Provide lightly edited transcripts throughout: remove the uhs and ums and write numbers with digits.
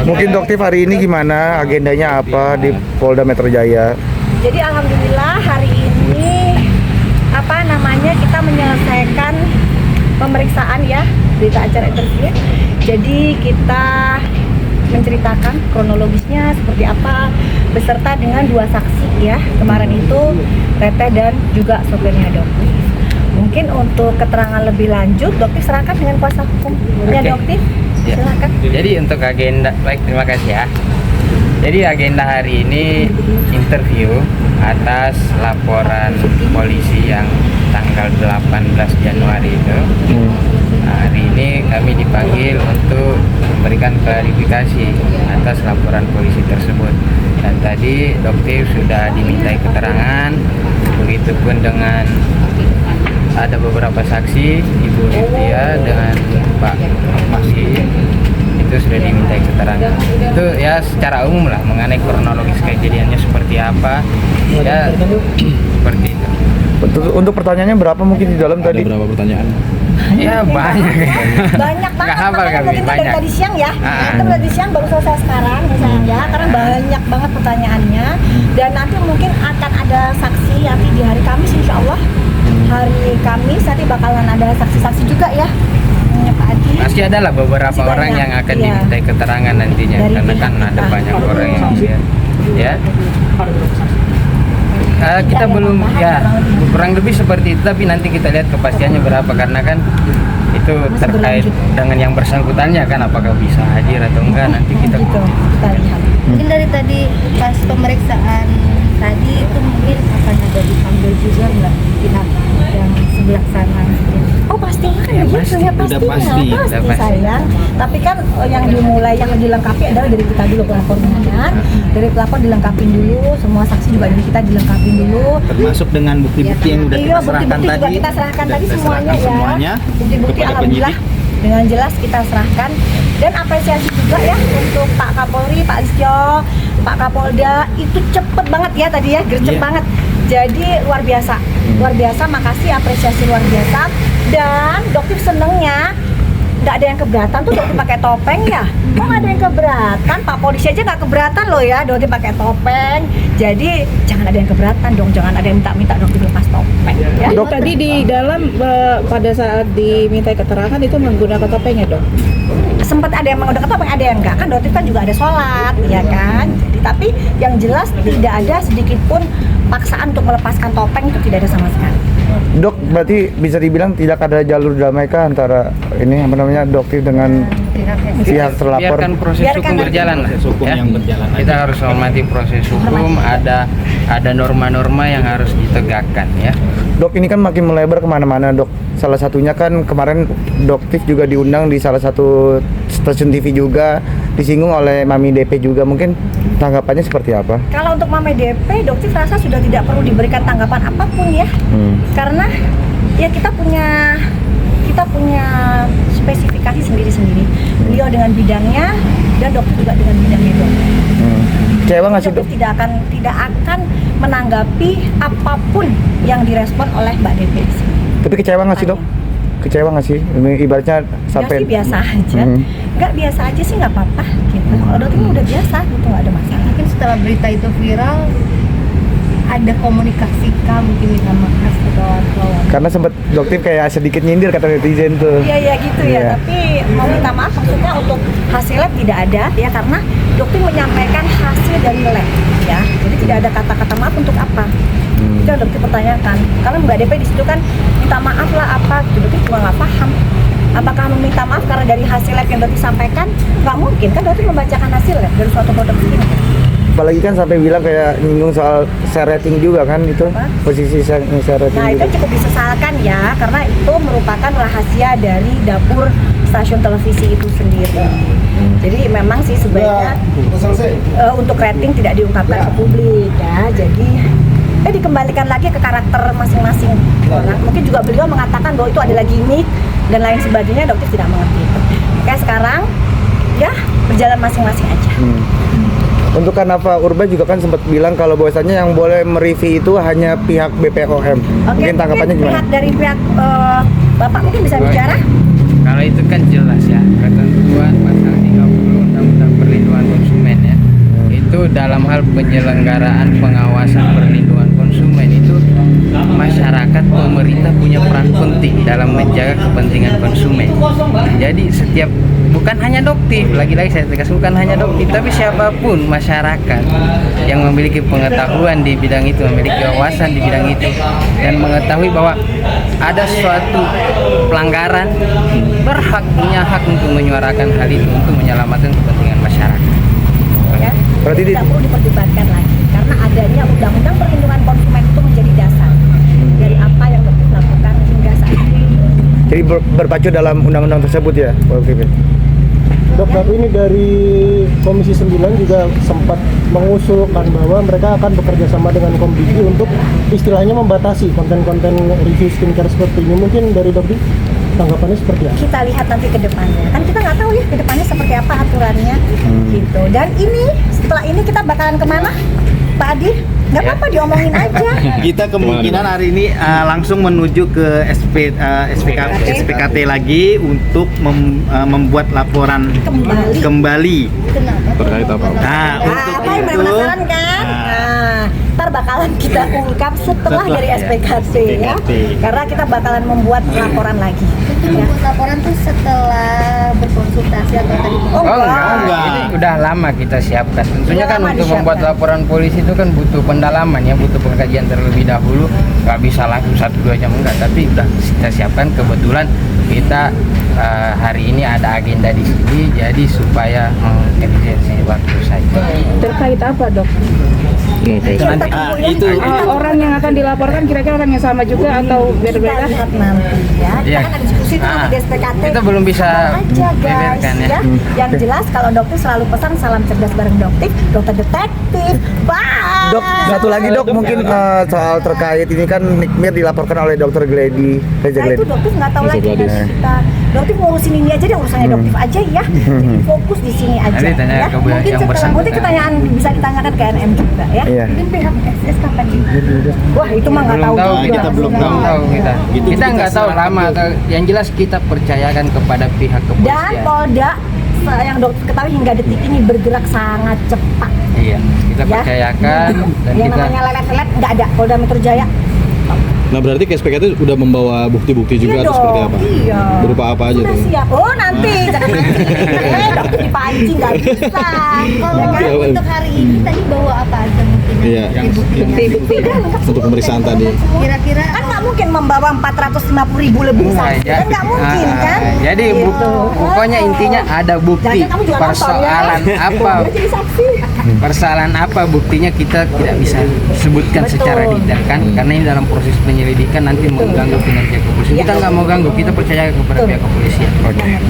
Mungkin Doktif hari ini gimana? Agendanya apa di Polda Metro Jaya? Jadi alhamdulillah hari ini kita menyelesaikan pemeriksaan ya, berita acara interview. Jadi kita menceritakan kronologisnya seperti apa beserta dengan 2 saksi ya. Kemarin itu Teteh dan juga sopirnya Doktif. Mungkin untuk keterangan lebih lanjut Doktif serahkan dengan kuasa hukumnya. Doktif. Silakan. Jadi untuk agenda, baik, terima kasih ya. Jadi agenda hari ini interview atas laporan polisi yang tanggal 18 Januari itu. Hari ini kami dipanggil untuk memberikan klarifikasi atas laporan polisi tersebut. Dan tadi Doktif sudah dimintai keterangan, begitupun dengan ada beberapa saksi, Ibu Rifia dengan Pak Masih, itu sudah dimintai keterangan. Itu ya secara umum lah mengenai kronologis kejadiannya seperti apa, ya seperti itu. Untuk pertanyaannya berapa mungkin di dalam tadi? Berapa pertanyaan? Ya banyak. Banyak banget. Nggak hafal kami, Mungkin banyak. dari tadi siang ya. Itu tadi siang baru selesai sekarang misalnya ya, karena banyak banget pertanyaannya. Dan nanti mungkin akan ada saksi nanti di hari Kamis, insya Allah. Hari Kamis nanti bakalan ada saksi-saksi juga ya. Pak Adi. Masih ada lah beberapa Masih orang banyak, yang akan iya. dimintai keterangan nantinya, Dari karena pihak kan ada kita. banyak orang yang ya. Kita Tidak belum ada ya tambahan, kurang lebih seperti itu, tapi nanti kita lihat kepastiannya berapa, karena kan itu Masih terkait berlanjut. dengan yang bersangkutannya kan, apakah bisa hadir atau enggak, nanti kita Gitu, kita lihat. Mungkin dari tadi pas pemeriksaan tadi itu mungkin akan ada dipanggil juga nggak pihak yang sebelah sana? Oh pasti kan Ya, ya, pasti. ya, Udah pastinya, pasti. Udah pasti. sayang. Tapi kan yang dimulai yang dilengkapi adalah dari kita dulu pelapornya kan. Dari pelapor dilengkapin dulu, semua saksi juga dari kita dilengkapin dulu. Termasuk dengan bukti-bukti yang udah kita Iya, serahkan bukti-bukti tadi. juga kita serahkan Udah tadi kita semuanya serahkan ya. semuanya Bukti-bukti kepada alhamdulillah penyidik. dengan jelas kita serahkan. Dan apresiasi juga ya untuk Pak Kapolri, Pak Listio, Pak Kapolda, itu cepet banget ya tadi ya, gercep Iya. banget. Jadi luar biasa, makasih, apresiasi luar biasa. Dan Doktif senengnya nggak ada yang keberatan tuh Doktif pakai topeng ya. Kok nggak ada yang keberatan? Pak polisi aja nggak keberatan loh ya Doktif pakai topeng. Jadi jangan ada yang keberatan dong, jangan ada yang minta Doktif lepas topeng ya. Dok, tadi di dalam pada saat dimintai keterangan itu menggunakan topeng ya dok? Sempat ada yang menggunakan topeng, ada yang enggak kan. Doktif kan juga ada sholat ya kan. Jadi tapi yang jelas tidak ada sedikit pun paksaan untuk melepaskan topeng, itu tidak ada sama sekali. Dok, berarti bisa dibilang tidak ada jalur damai kah antara ini apa namanya Doktif dengan pihak terlapor? biarkan proses Biarkan hukum nanti. berjalan lah, Proses hukum ya. yang berjalan Kita aja. harus hormati proses hukum, ada norma-norma yang harus ditegakkan ya. Dok, ini kan makin melebar kemana-mana dok. Salah satunya kan kemarin Doktif juga diundang di salah satu stasiun TV juga, disinggung oleh Mami DP juga. Mungkin tanggapannya seperti apa? Kalau untuk Mame DP, Doktif rasa sudah tidak perlu diberikan tanggapan apapun ya. Karena ya kita punya spesifikasi sendiri-sendiri. Beliau dengan bidangnya dan Doktif juga dengan bidangnya dok. Kecewa nggak sih dok? Doktif tidak akan menanggapi apapun yang direspon oleh Mbak DP di sini. Tapi kecewa nggak sih dok? Kecewa nggak sih? Ini ibaratnya sampai Nggak sih, biasa aja. Nggak biasa aja sih, nggak apa-apa gitu. Kalau Doktif udah biasa gitu, nggak ada masalah. Mungkin setelah berita itu viral ada komunikasi kah mungkin minta maaf atau karena sempat Doktif kayak sedikit nyindir kata netizen tuh. Iya gitu Iya. ya, tapi mau minta maaf maksudnya untuk hasil lab tidak ada ya, karena Dokter menyampaikan hasil dari lab ya, jadi tidak ada kata-kata maaf untuk apa. Itu yang Dokter pertanyakan. Kalau Mbak DP di situ kan minta maaf lah apa, gitu. Dokter juga nggak paham. Apakah meminta maaf karena dari hasil lab yang Dokter sampaikan? Nggak mungkin kan, Dokter membacakan hasil lab dari suatu produk ini. Apalagi kan sampai bilang kayak nyinggung soal share rating juga kan itu, Apa? posisi share rating Nah itu juga. cukup disesalkan ya, karena itu merupakan rahasia dari dapur stasiun televisi itu sendiri. Jadi memang sih sebaiknya untuk rating tidak diungkapkan ke publik ya. Jadi dikembalikan lagi ke karakter masing-masing orang. Mungkin juga beliau mengatakan bahwa itu adalah gimmick dan lain sebagainya. Dokter tidak mengerti itu. Oke, sekarang ya berjalan masing-masing aja. Untuk Kanava Urba juga kan sempat bilang kalau bahwasannya yang boleh mereview itu hanya pihak BPOM. Mungkin tanggapannya gimana? Pihak dari pihak Bapak mungkin bisa bicara? Kalau itu kan jelas ya, ketentuan pasal 30 Undang-Undang Perlindungan itu dalam hal penyelenggaraan pengawasan perlindungan konsumen itu masyarakat, pemerintah punya peran penting dalam menjaga kepentingan konsumen. Jadi setiap, bukan hanya Doktif, lagi-lagi saya tegas, bukan hanya Doktif, tapi siapapun masyarakat yang memiliki pengetahuan di bidang itu, memiliki wawasan di bidang itu, dan mengetahui bahwa ada suatu pelanggaran, punya hak untuk menyuarakan hal itu untuk menyelamatkan kepentingan masyarakat. Ya, Berarti tidak perlu diperdebatkan lagi karena adanya undang-undang perlindungan konsumen itu menjadi dasar dari apa yang dokter lakukan hingga saat ini. Jadi berpacu dalam undang-undang tersebut ya, Pak Doktif? Dok, tapi ini dari Komisi 9 juga sempat mengusulkan bahwa mereka akan bekerja sama dengan Komdigi untuk istilahnya membatasi konten-konten review skincare seperti ini. Mungkin dari Dokter tanggapannya seperti apa? Kita lihat nanti ke depannya. Kan kita nggak tahu ya ke depannya seperti apa aturannya gitu. Dan ini setelah ini kita bakalan kemana, Pak Adi? Nggak apa-apa diomongin aja. Kita kemungkinan hari ini langsung menuju ke SPKT lagi untuk membuat laporan kembali. Kenapa? Terkait apa? Nah, untuk Apa yang itu penasaran kan? Nah, ntar bakalan kita ungkap setelah dari SPKT ya. Karena kita bakalan membuat laporan lagi. Itu membuat laporan tuh setelah berkonsultasi atau tadi? Oh, Oh enggak, enggak. ini udah lama kita siapkan. Tentunya Udah kan lama untuk membuat disiapkan. laporan polisi itu kan butuh pendalaman ya, butuh pengkajian terlebih dahulu. Nggak bisa langsung 1-2 jam enggak, tapi udah kita siapkan. Kebetulan kita hari ini ada agenda di sini, jadi supaya mengefisiensi waktu saja. Terkait apa, Dok? itu Orang yang akan dilaporkan kira-kira orang yang sama juga atau kita berbeda? lihat nanti ya. Kita Iya. kan ada diskusi tuh nanti di SPKT. Kita belum bisa Tenang aja guys beberkan ya. ya. Yang jelas kalau dokter selalu pesan salam cerdas bareng dokter, dokter detektif. Bye. Dok, satu lagi dok, mungkin soal terkait ini kan Nikmir dilaporkan oleh Dokter Gledi, Reza Nah itu Gledi. dokter nggak tahu Bisa lagi jadi. kan kita. Dokter ngurusin ini aja deh, urusannya dokter aja ya. Jadi fokus di sini aja. Nanti tanya ya. ke Mungkin yang setelah bersangkutan. mungkin pertanyaan bisa ditanyakan ke NM juga ya. Iya. Mungkin pihak SS kapan nih? Wah itu mah nggak Belum tahu tahu juga. kita belum belum tahu kita. Gitu, Kita nggak tahu serahkan lama. Yang jelas kita percayakan kepada pihak Dan kepolisian. Polda yang dokter ketahui hingga detik ini bergerak sangat cepat. Iya, kita Ya. percayakan dan Yang kita namanya lelet-lelet nggak ada. Polda Metro Jaya. Nah berarti ke SPKT udah membawa bukti-bukti juga atau seperti apa? Iya. Berupa apa aja Sudah tuh? siap. Oh nanti jangan nanti. Dokter dipancing nggak bisa. Kalau Ya kan? untuk hari ini tadi bawa apa aja mungkin? Iya. Bukti-bukti. Udah lengkap Untuk pemeriksaan tadi. Kira-kira kan nggak mungkin membawa 450.000 lebih saksi kan nggak mungkin kan. Jadi Gitu. pokoknya intinya ada bukti. Jangan kamu juga nonton, Persoalan ya. apa? Udah jadi saksi. Persoalan apa buktinya kita tidak bisa sebutkan Betul. secara detail kan, karena ini dalam proses penyelidikan nanti mengganggu kinerja kepolisian. Iya. Kita nggak mau ganggu, kita percaya kepada Betul. pihak kepolisian.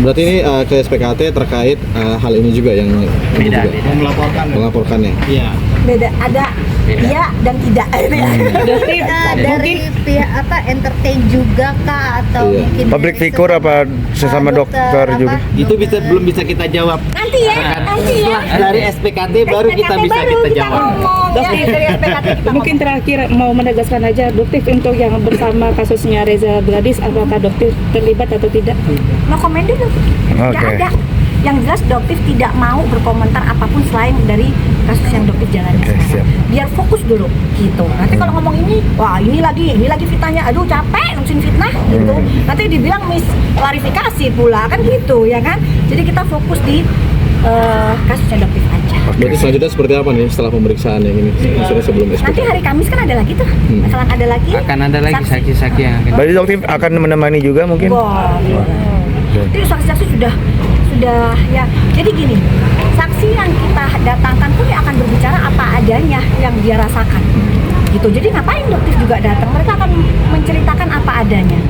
Berarti ini ke SPKT terkait hal ini juga yang ini Beda, juga, beda. melaporkannya. Iya. Beda ada Beda. iya dan tidak. Berarti dari pihak apa entertain juga kah atau Iya. mungkin Public dari figure apa sesama dokter apa? juga? Itu belum bisa kita jawab. Nanti ya, nanti ya. Dari SPKT baru kita SPKT bisa baru kita jawab. ngomong, ya. Dari SPKT kita mungkin ngomong. terakhir mau menegaskan aja Dokter untuk yang bersama kasusnya Reza Gladys, apakah Dokter terlibat atau tidak? No comment dulu. Tidak Oke. ada. Yang jelas dokter tidak mau berkomentar apapun selain dari kasus yang dokter jalani Oke, sekarang. siap. Biar fokus dulu gitu. Nanti kalau ngomong ini, wah ini lagi fitnahnya, aduh capek ngurusin fitnah gitu. Nanti dibilang misklarifikasi pula kan gitu ya kan. Jadi kita fokus di kasusnya dokter aja. Berarti selanjutnya seperti apa nih setelah pemeriksaan yang ini? Maksudnya sebelum Nanti SPKT. hari Kamis kan ada lagi tuh. Bakalan ada lagi. Akan ada lagi saksi-saksi yang akan Berarti dokter akan menemani juga mungkin? Wah, jadi saksi-saksi sudah ya. Jadi gini, saksi yang kita datangkan pun dia akan berbicara apa adanya yang dia rasakan. Gitu. Jadi ngapain dokter juga datang? Mereka akan menceritakan apa adanya.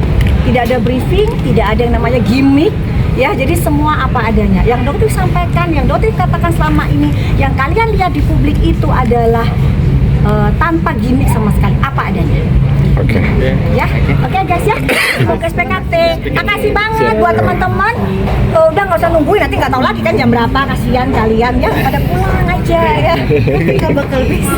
Tidak ada briefing, tidak ada yang namanya gimmick. Ya, jadi semua apa adanya. Yang dokter sampaikan, yang dokter katakan selama ini, yang kalian lihat di publik itu adalah tanpa gimmick sama sekali, apa adanya. Oke. Ya, oke guys ya, mau ke SPKT. Makasih banget buat teman-teman. Udah nggak usah nungguin, nanti nggak tahu lagi kan jam berapa. Kasihan kalian ya, pada pulang aja ya. Nggak bakal bisa.